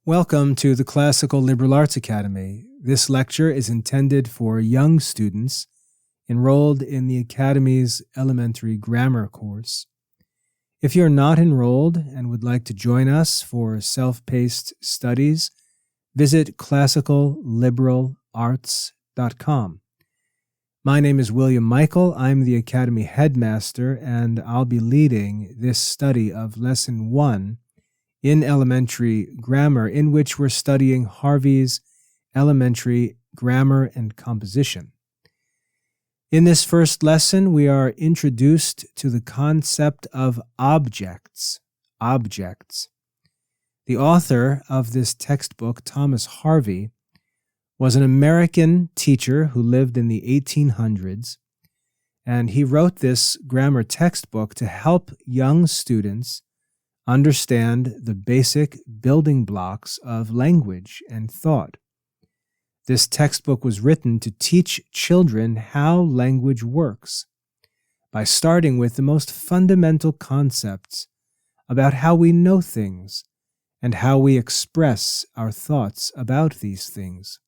Welcome to the Classical Liberal Arts Academy. This lecture is intended for young students enrolled in the Academy's elementary grammar course. If you're not enrolled and would like to join us for self-paced studies, visit classicalliberalarts.com. My name is William Michael. I'm the Academy Headmaster, and I'll be leading this study of Lesson 1 in elementary grammar, in which we're studying Harvey's elementary grammar and composition. In this first lesson, we are introduced to the concept of objects. Objects. The author of this textbook, Thomas Harvey, was an American teacher who lived in the 1800s, and he wrote this grammar textbook to help young students understand the basic building blocks of language and thought. This textbook was written to teach children how language works by starting with the most fundamental concepts about how we know things and how we express our thoughts about these things.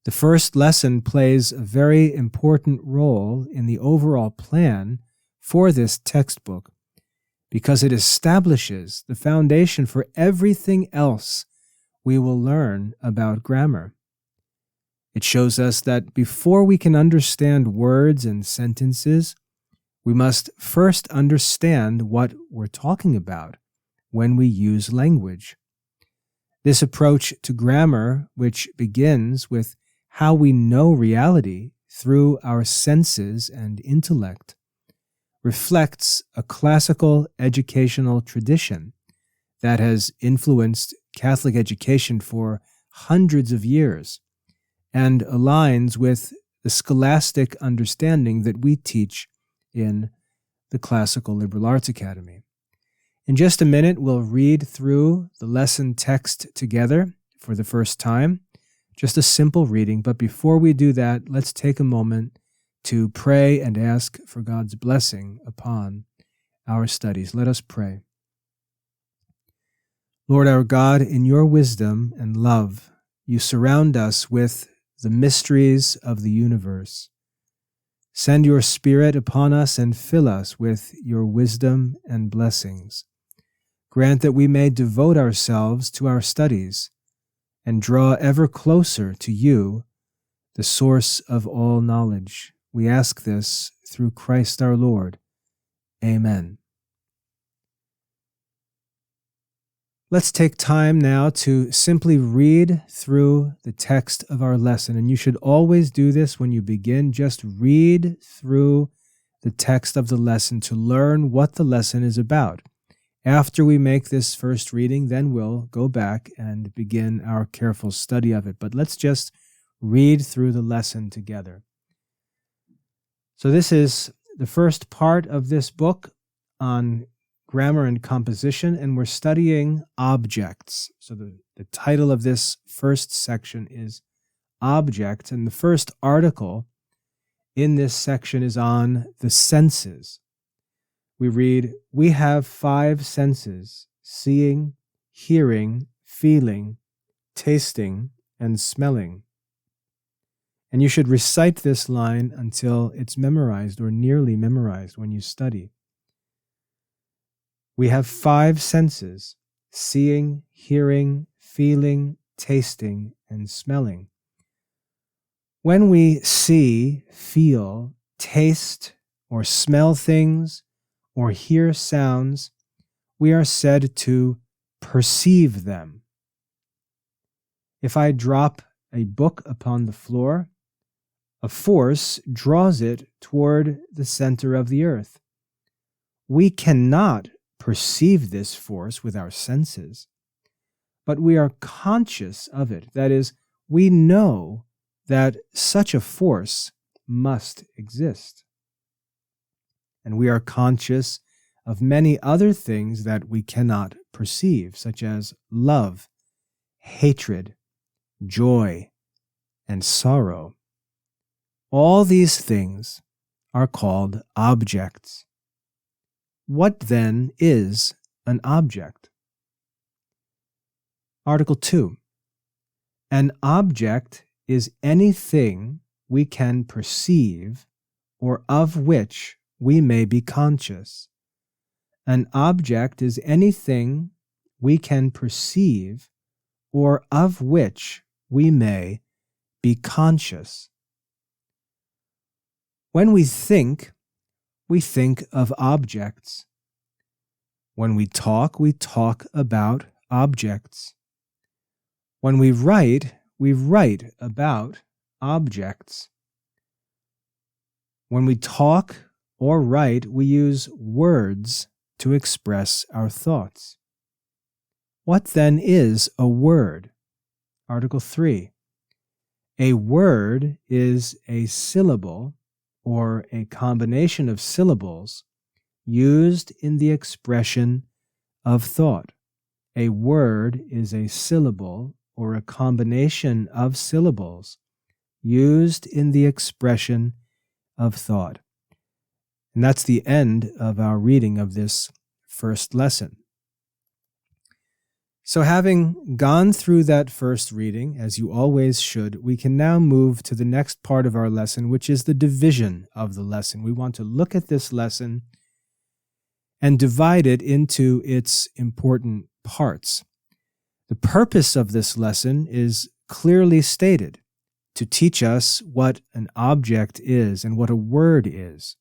The first lesson plays a very important role in the overall plan for this textbook, because it establishes the foundation for everything else we will learn about grammar. It shows us that before we can understand words and sentences, we must first understand what we're talking about when we use language. This approach to grammar, which begins with how we know reality through our senses and intellect, reflects a classical educational tradition that has influenced Catholic education for hundreds of years and aligns with the scholastic understanding that we teach in the Classical Liberal Arts Academy. In just a minute, we'll read through the lesson text together for the first time, just a simple reading. But before we do that, let's take a moment to pray and ask for God's blessing upon our studies. Let us pray. Lord our God, in your wisdom and love, you surround us with the mysteries of the universe. Send your Spirit upon us and fill us with your wisdom and blessings. Grant that we may devote ourselves to our studies and draw ever closer to you, the source of all knowledge. We ask this through Christ our Lord. Amen. Let's take time now to simply read through the text of our lesson. And you should always do this when you begin. Just read through the text of the lesson to learn what the lesson is about. After we make this first reading, then we'll go back and begin our careful study of it. But let's just read through the lesson together. So this is the first part of this book on grammar and composition, and we're studying objects. So the title of this first section is Objects, and the first article in this section is on the senses. We read, "We have 5 senses: seeing, hearing, feeling, tasting, and smelling." And you should recite this line until it's memorized or nearly memorized when you study. We have 5 senses: seeing, hearing, feeling, tasting, and smelling. When we see, feel, taste, or smell things, or hear sounds, we are said to perceive them. If I drop a book upon the floor, a force draws it toward the center of the earth. We cannot perceive this force with our senses, but we are conscious of it. That is, we know that such a force must exist. And we are conscious of many other things that we cannot perceive, such as love, hatred, joy, and sorrow. All these things are called objects. What then is an object? Article 2. An object is anything we can perceive or of which we may be conscious. An object is anything we can perceive or of which we may be conscious. When we think of objects. When we talk about objects. When we write about objects. When we talk or write, we use words to express our thoughts. What then is a word? Article 3. A word is a syllable or a combination of syllables used in the expression of thought. A word is a syllable or a combination of syllables used in the expression of thought. And that's the end of our reading of this first lesson. So having gone through that first reading, as you always should, we can now move to the next part of our lesson, which is the division of the lesson. We want to look at this lesson and divide it into its important parts. The purpose of this lesson is clearly stated: to teach us what an object is and what a word is,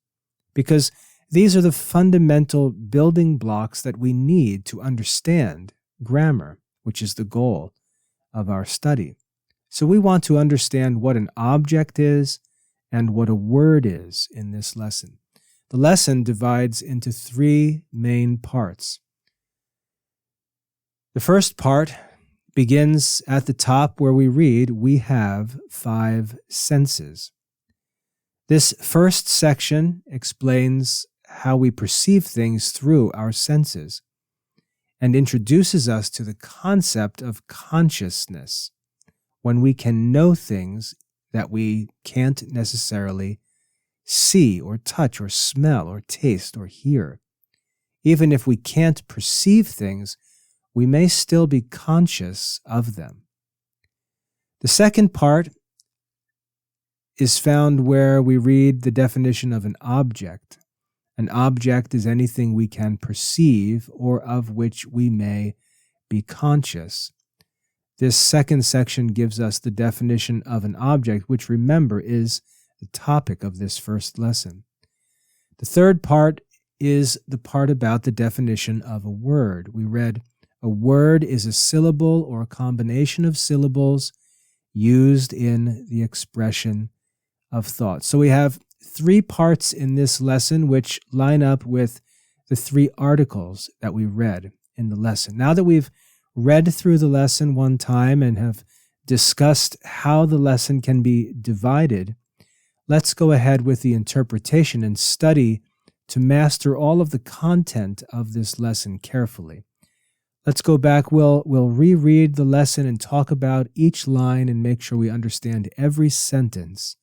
because these are the fundamental building blocks that we need to understand grammar, which is the goal of our study. So we want to understand what an object is and what a word is in this lesson. The lesson divides into 3 main parts. The first part begins at the top where we read, "We have 5 senses." This first section explains how we perceive things through our senses and introduces us to the concept of consciousness, when we can know things that we can't necessarily see or touch or smell or taste or hear. Even if we can't perceive things, we may still be conscious of them. The second part is found where we read the definition of an object. An object is anything we can perceive or of which we may be conscious. This second section gives us the definition of an object, which, remember, is the topic of this first lesson. The third part is the part about the definition of a word. We read, "A word is a syllable or a combination of syllables used in the expression of thought." So we have 3 parts in this lesson which line up with the 3 articles that we read in the lesson. Now that we've read through the lesson one time and have discussed how the lesson can be divided, let's go ahead with the interpretation and study to master all of the content of this lesson carefully. Let's go back. We'll reread the lesson and talk about each line and make sure we understand every sentence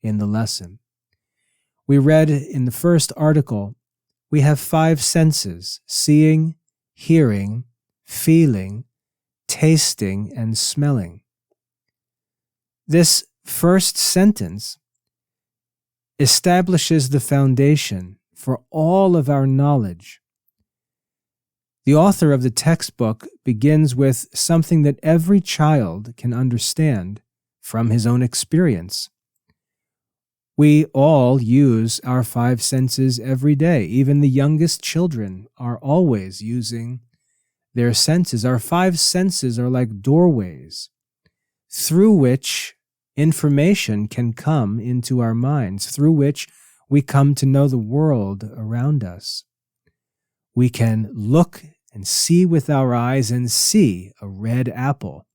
in the lesson. We read in the first article, we have 5 senses: seeing, hearing, feeling, tasting, and smelling. This first sentence establishes the foundation for all of our knowledge. The author of the textbook begins with something that every child can understand from his own experience. We all use our 5 senses every day. Even the youngest children are always using their senses. Our 5 senses are like doorways through which information can come into our minds, through which we come to know the world around us. We can look and see with our eyes and see a red apple.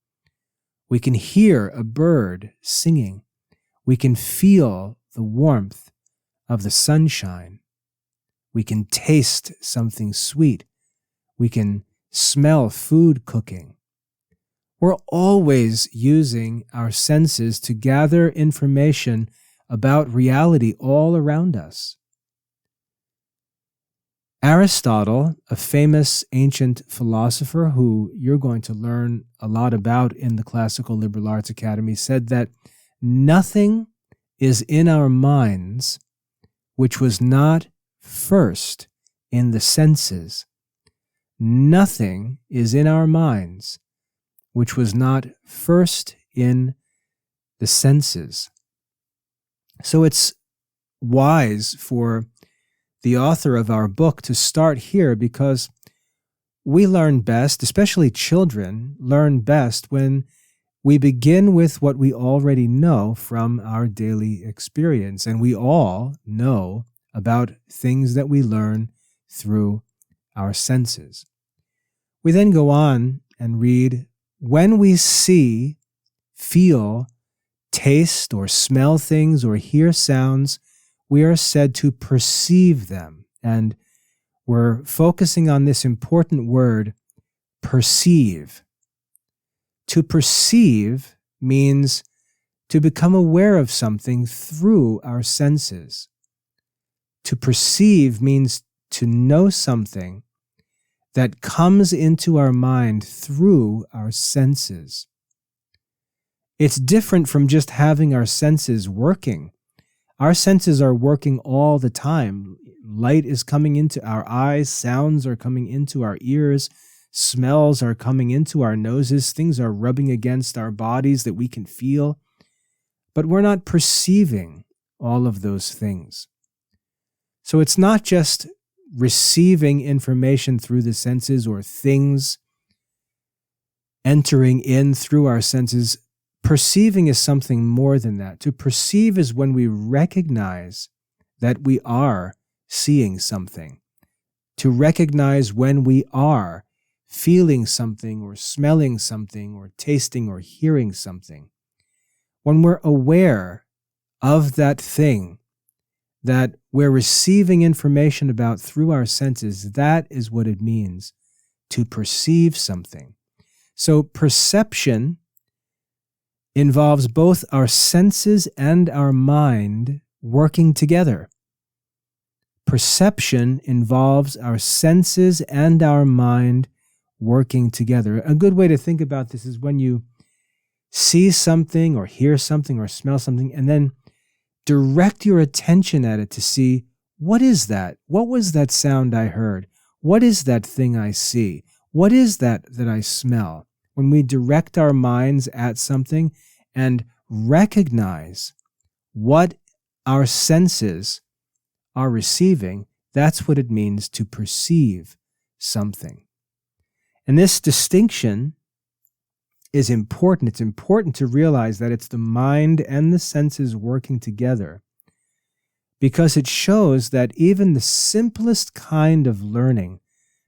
We can hear a bird singing. We can feel the warmth of the sunshine. We can taste something sweet. We can smell food cooking. We're always using our senses to gather information about reality all around us. Aristotle, a famous ancient philosopher who you're going to learn a lot about in the Classical Liberal Arts Academy, said that nothing is in our minds which was not first in the senses. Nothing is in our minds which was not first in the senses. So it's wise for the author of our book to start here, because we learn best, especially children, learn best when we begin with what we already know from our daily experience. And we all know about things that we learn through our senses. We then go on and read, when we see, feel, taste, or smell things, or hear sounds, we are said to perceive them. And we're focusing on this important word, perceive. To perceive means to become aware of something through our senses. To perceive means to know something that comes into our mind through our senses. It's different from just having our senses working. Our senses are working all the time. Light is coming into our eyes, sounds are coming into our ears, smells are coming into our noses, things are rubbing against our bodies that we can feel, but we're not perceiving all of those things. So it's not just receiving information through the senses or things entering in through our senses. Perceiving is something more than that. To perceive is when we recognize that we are seeing something. To recognize when we are feeling something or smelling something or tasting or hearing something. When we're aware of that thing that we're receiving information about through our senses, that is what it means to perceive something. So perception involves both our senses and our mind working together. Perception involves our senses and our mind working together. A good way to think about this is when you see something or hear something or smell something and then direct your attention at it to see, what is that? What was that sound I heard? What is that thing I see? What is that I smell? When we direct our minds at something and recognize what our senses are receiving, that's what it means to perceive something. And this distinction is important. It's important to realize that it's the mind and the senses working together, because it shows that even the simplest kind of learning,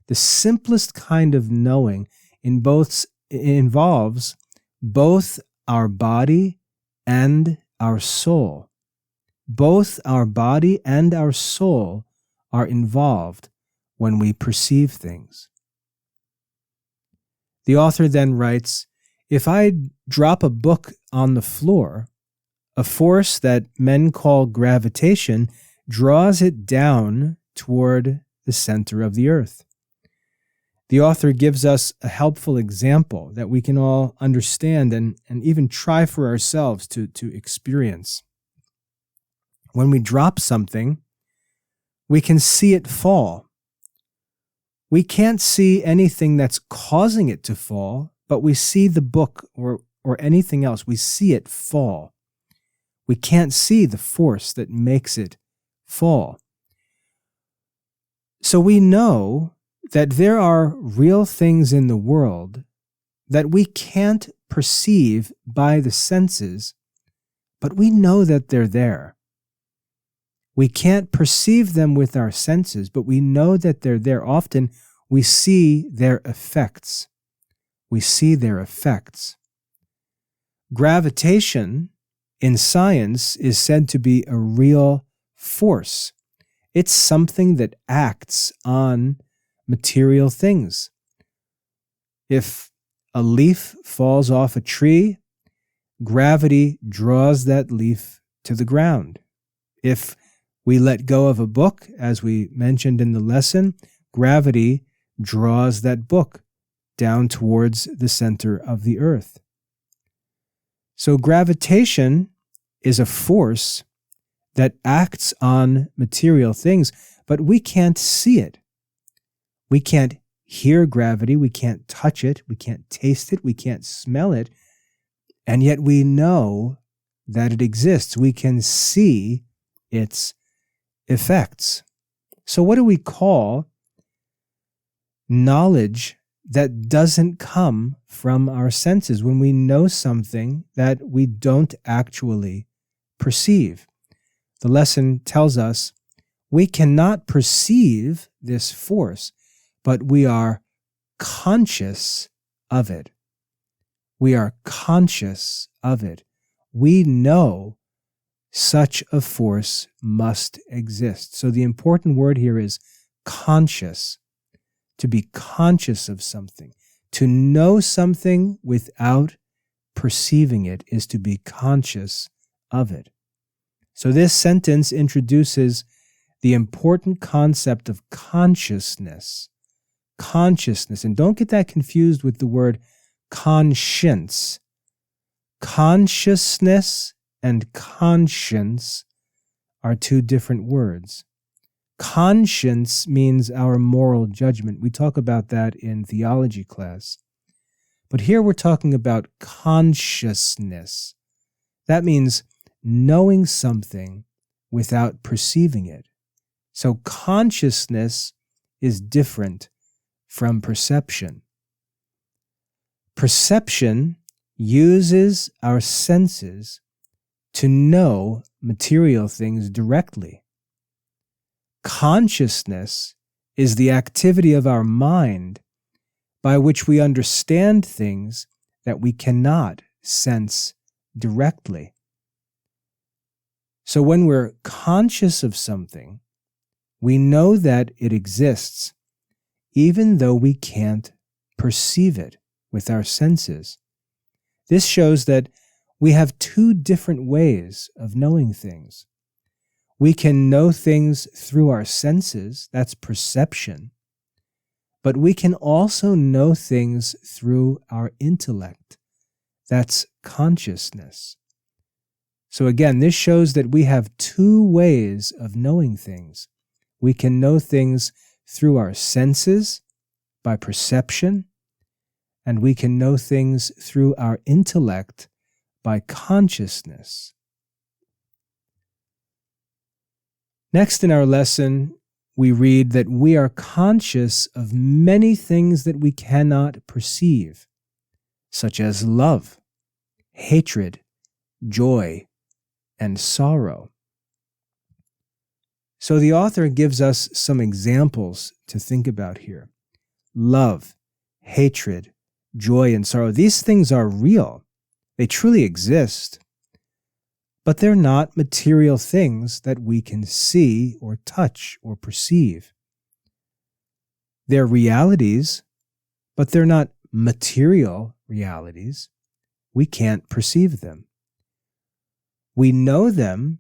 the simplest kind of knowing involves both our body and our soul. Both our body and our soul are involved when we perceive things. The author then writes, if I drop a book on the floor, a force that men call gravitation draws it down toward the center of the earth. The author gives us a helpful example that we can all understand and even try for ourselves to experience. When we drop something, we can see it fall. We can't see anything that's causing it to fall, but we see the book or anything else. We see it fall. We can't see the force that makes it fall. So we know that there are real things in the world that we can't perceive by the senses, but we know that they're there. We can't perceive them with our senses, but we know that they're there. Often we see their effects. We see their effects. Gravitation in science is said to be a real force. It's something that acts on material things. If a leaf falls off a tree, gravity draws that leaf to the ground. If We let go of a book, as we mentioned in the lesson. Gravity draws that book down towards the center of the earth. So gravitation is a force that acts on material things, but we can't see it. We can't hear gravity, we can't touch it, we can't taste it, we can't smell it, and yet we know that it exists. We can see its effects. So what do we call knowledge that doesn't come from our senses, when we know something that we don't actually perceive? The lesson tells us we cannot perceive this force, but we are conscious of it. We are conscious of it. We know such a force must exist. So the important word here is conscious. To be conscious of something. To know something without perceiving it is to be conscious of it. So this sentence introduces the important concept of consciousness. Consciousness. And don't get that confused with the word conscience. Consciousness and conscience are two different words. Conscience means our moral judgment. We talk about that in theology class. But here we're talking about consciousness. That means knowing something without perceiving it. So consciousness is different from perception. Perception uses our senses to know material things directly. Consciousness is the activity of our mind by which we understand things that we cannot sense directly. So when we're conscious of something, we know that it exists, even though we can't perceive it with our senses. This shows that we have two different ways of knowing things. We can know things through our senses, that's perception, but we can also know things through our intellect, that's consciousness. So again, this shows that we have two ways of knowing things. We can know things through our senses, by perception, and we can know things through our intellect, by consciousness. Next in our lesson, we read that we are conscious of many things that we cannot perceive, such as love, hatred, joy, and sorrow. So the author gives us some examples to think about here. Love, hatred, joy, and sorrow. These things are real. They truly exist. But they're not material things that we can see or touch or perceive. They're realities, but they're not material realities. We can't perceive them. We know them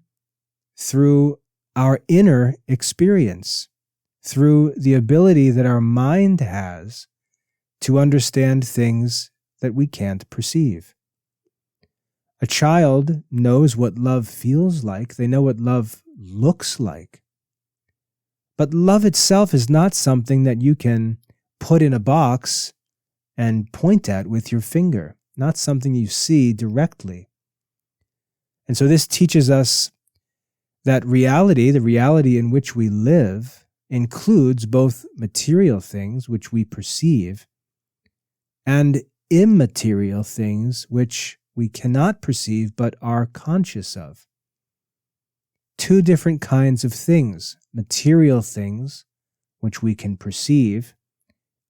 through our inner experience, through the ability that our mind has to understand things that we can't perceive. A child knows what love feels like. They know what love looks like. But love itself is not something that you can put in a box and point at with your finger, not something you see directly. And so this teaches us that reality, the reality in which we live, includes both material things which we perceive and immaterial things which we cannot perceive but are conscious of. Two different kinds of things: material things, which we can perceive,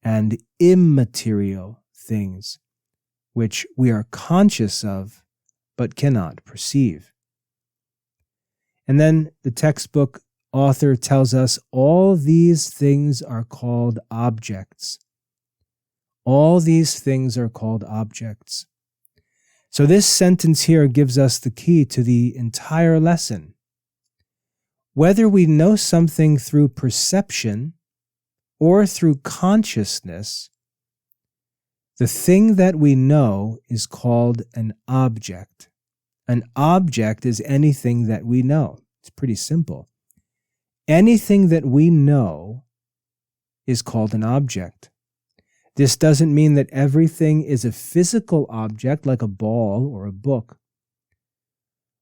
and immaterial things, which we are conscious of but cannot perceive. And then the textbook author tells us all these things are called objects. All these things are called objects. So this sentence here gives us the key to the entire lesson. Whether we know something through perception or through consciousness, the thing that we know is called an object. An object is anything that we know. It's pretty simple. Anything that we know is called an object. This doesn't mean that everything is a physical object like a ball or a book.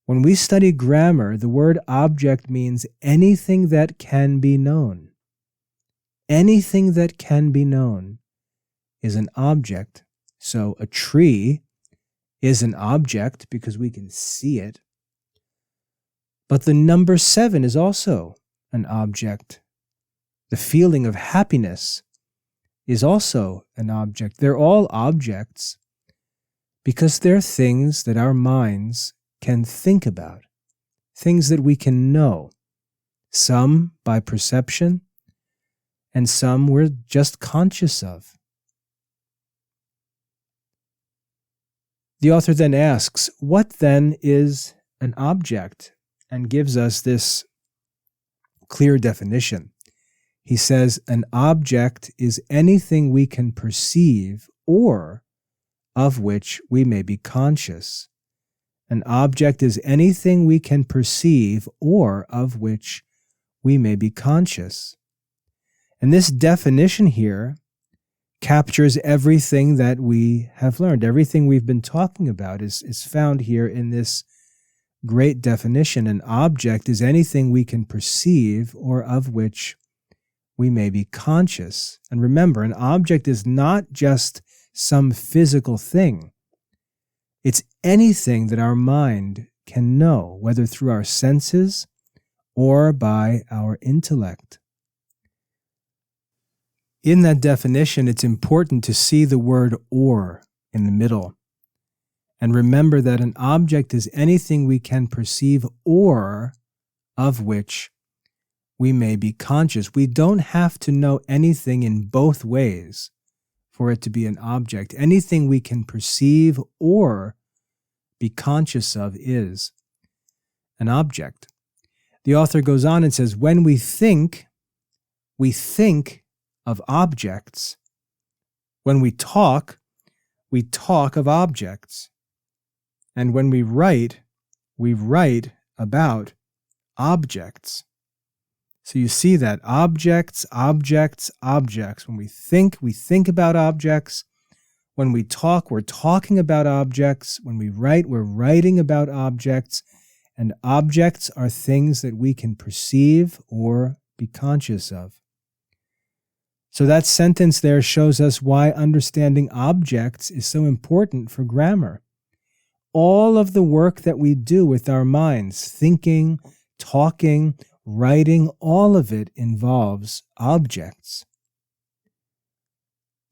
When we study grammar, the word object means anything that can be known. Anything that can be known is an object. So a tree is an object because we can see it. But the number 7 is also an object. The feeling of happiness is also an object. They're all objects because they're things that our minds can think about, things that we can know, some by perception and some we're just conscious of. The author then asks, what then is an object? And gives us this clear definition. He says, an object is anything we can perceive or of which we may be conscious. An object is anything we can perceive or of which we may be conscious. And this definition here captures everything that we have learned. Everything we've been talking about is found here in this great definition. An object is anything we can perceive or of which we may be conscious. And remember, an object is not just some physical thing. It's anything that our mind can know, whether through our senses or by our intellect. In that definition, it's important to see the word or in the middle. And remember that an object is anything we can perceive or of which we may be conscious. We don't have to know anything in both ways for it to be an object. Anything we can perceive or be conscious of is an object. The author goes on and says, when we think of objects. When we talk of objects. And when we write about objects. So you see that objects. When we think about objects. When we talk, we're talking about objects. When we write, we're writing about objects. And objects are things that we can perceive or be conscious of. So that sentence there shows us why understanding objects is so important for grammar. All of the work that we do with our minds, thinking, talking, writing, all of it involves objects.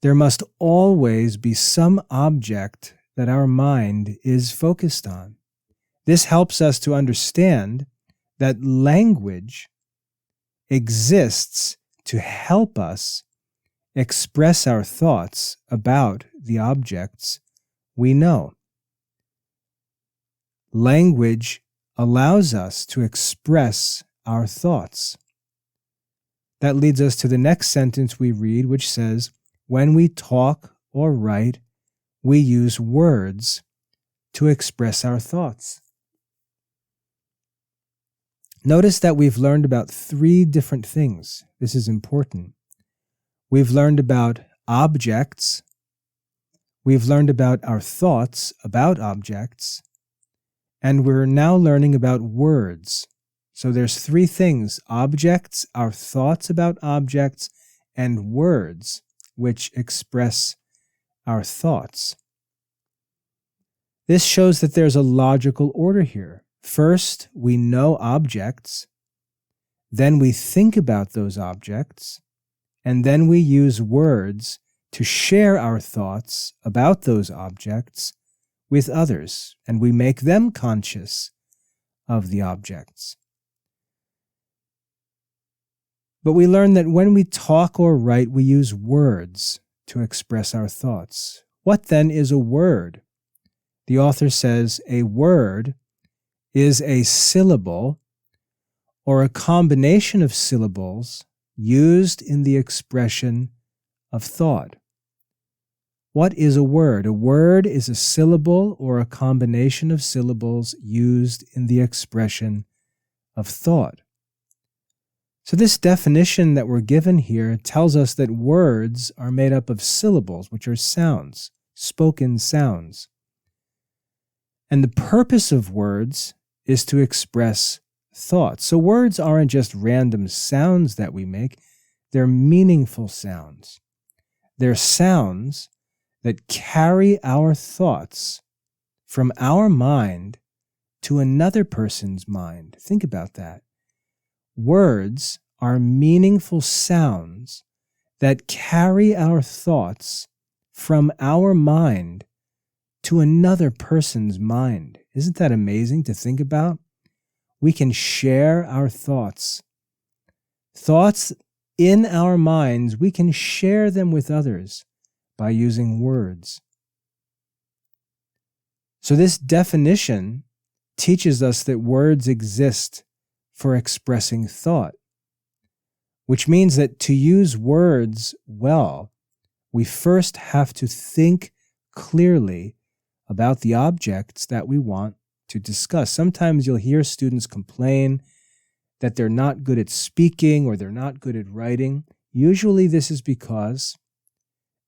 There must always be some object that our mind is focused on. This helps us to understand that language exists to help us express our thoughts about the objects we know. Language allows us to express our thoughts. That leads us to the next sentence we read, which says, when we talk or write, we use words to express our thoughts. Notice that we've learned about 3 different things. This is important. We've learned about objects. We've learned about our thoughts about objects. And we're now learning about words. So there's 3 things: objects, our thoughts about objects, and words, which express our thoughts. This shows that there's a logical order here. First, we know objects. Then we think about those objects. And then we use words to share our thoughts about those objects with others, and we make them conscious of the objects. But we learn that when we talk or write, we use words to express our thoughts. What then is a word? The author says a word is a syllable or a combination of syllables used in the expression of thought. What is a word? A word is a syllable or a combination of syllables used in the expression of thought. So this definition that we're given here tells us that words are made up of syllables, which are sounds, spoken sounds. And the purpose of words is to express thought. So words aren't just random sounds that we make, they're meaningful sounds. They're sounds that carry our thoughts from our mind to another person's mind. Think about that. Words are meaningful sounds that carry our thoughts from our mind to another person's mind. Isn't that amazing to think about? We can share our thoughts. Thoughts in our minds, we can share them with others by using words. So this definition teaches us that words exist for expressing thought, which means that to use words well, we first have to think clearly about the objects that we want to discuss. Sometimes you'll hear students complain that they're not good at speaking or they're not good at writing. Usually this is because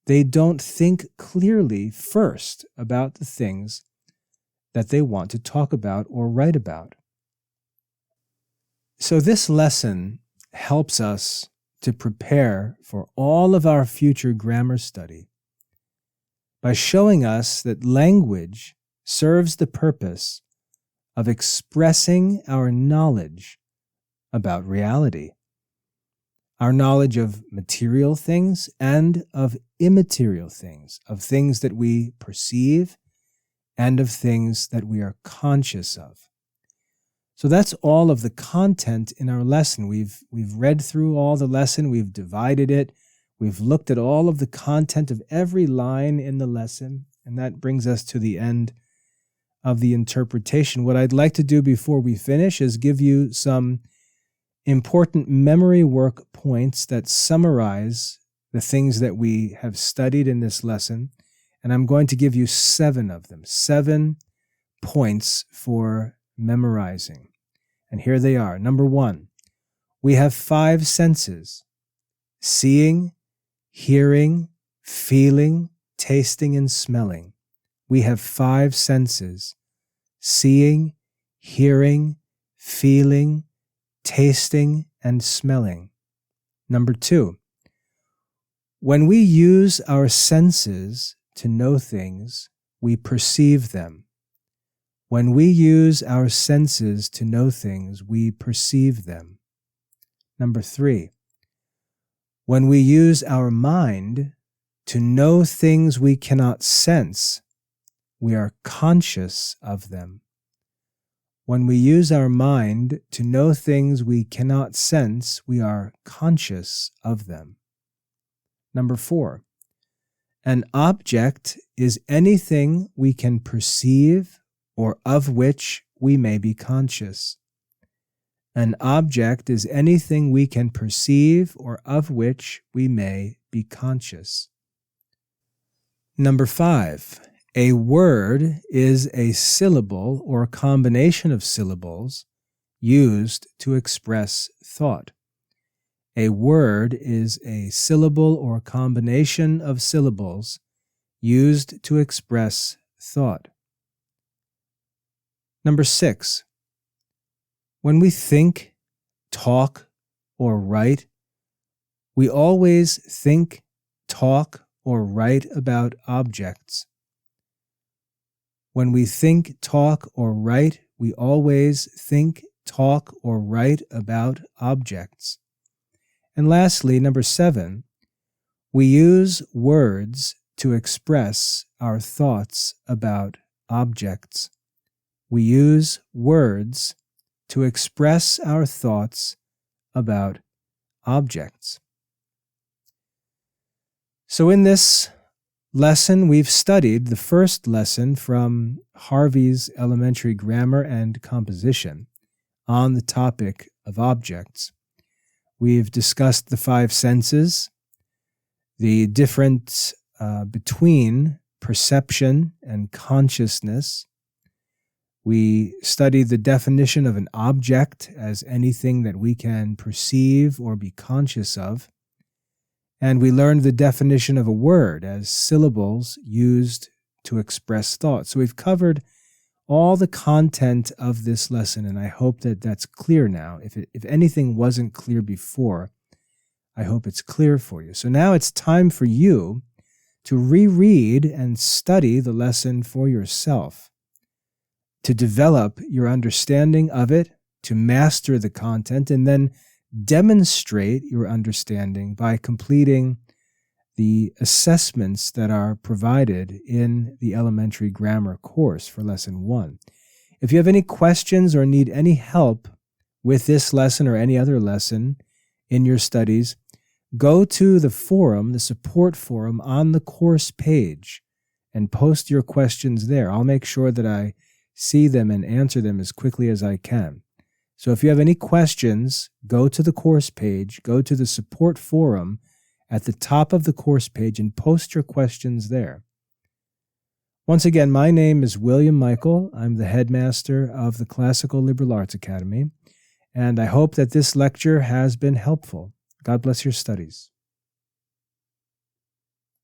they don't think clearly first about the things that they want to talk about or write about. So this lesson helps us to prepare for all of our future grammar study by showing us that language serves the purpose of expressing our knowledge about reality, our knowledge of material things and of immaterial things, of things that we perceive and of things that we are conscious of. So that's all of the content in our lesson. We've read through all the lesson, we've divided it, we've looked at all of the content of every line in the lesson, and that brings us to the end of the interpretation. What I'd like to do before we finish is give you some important memory work points that summarize the things that we have studied in this lesson, and I'm going to give you 7 of them, 7 points for memorizing. And here they are. Number 1, we have 5 senses: seeing, hearing, feeling, tasting, and smelling. We have 5 senses: seeing, hearing, feeling, tasting, and smelling. Number 2, when we use our senses to know things, we perceive them. When we use our senses to know things, we perceive them. Number 3, when we use our mind to know things we cannot sense, we are conscious of them. When we use our mind to know things we cannot sense, we are conscious of them. Number 4, an object is anything we can perceive or of which we may be conscious. An object is anything we can perceive or of which we may be conscious. Number 5, a word is a syllable or combination of syllables used to express thought. A word is a syllable or combination of syllables used to express thought. Number 6, when we think, talk, or write, we always think, talk, or write about objects. When we think, talk, or write, we always think, talk, or write about objects. And lastly, number 7, we use words to express our thoughts about objects. We use words to express our thoughts about objects. So in this lesson, we've studied the first lesson from Harvey's Elementary Grammar and Composition on the topic of objects. We've discussed the five senses, the difference between perception and consciousness. We studied the definition of an object as anything that we can perceive or be conscious of. And we learned the definition of a word as syllables used to express thought. So we've covered all the content of this lesson, and I hope that that's clear now. If anything wasn't clear before, I hope it's clear for you. So now it's time for you to reread and study the lesson for yourself, to develop your understanding of it, to master the content, and then demonstrate your understanding by completing the assessments that are provided in the elementary grammar course for Lesson 1. If you have any questions or need any help with this lesson or any other lesson in your studies, go to the forum, the support forum on the course page, and post your questions there. I'll make sure that I see them and answer them as quickly as I can. So if you have any questions, go to the course page, go to the support forum at the top of the course page and post your questions there. Once again, my name is William Michael. I'm the headmaster of the Classical Liberal Arts Academy, and I hope that this lecture has been helpful. God bless your studies.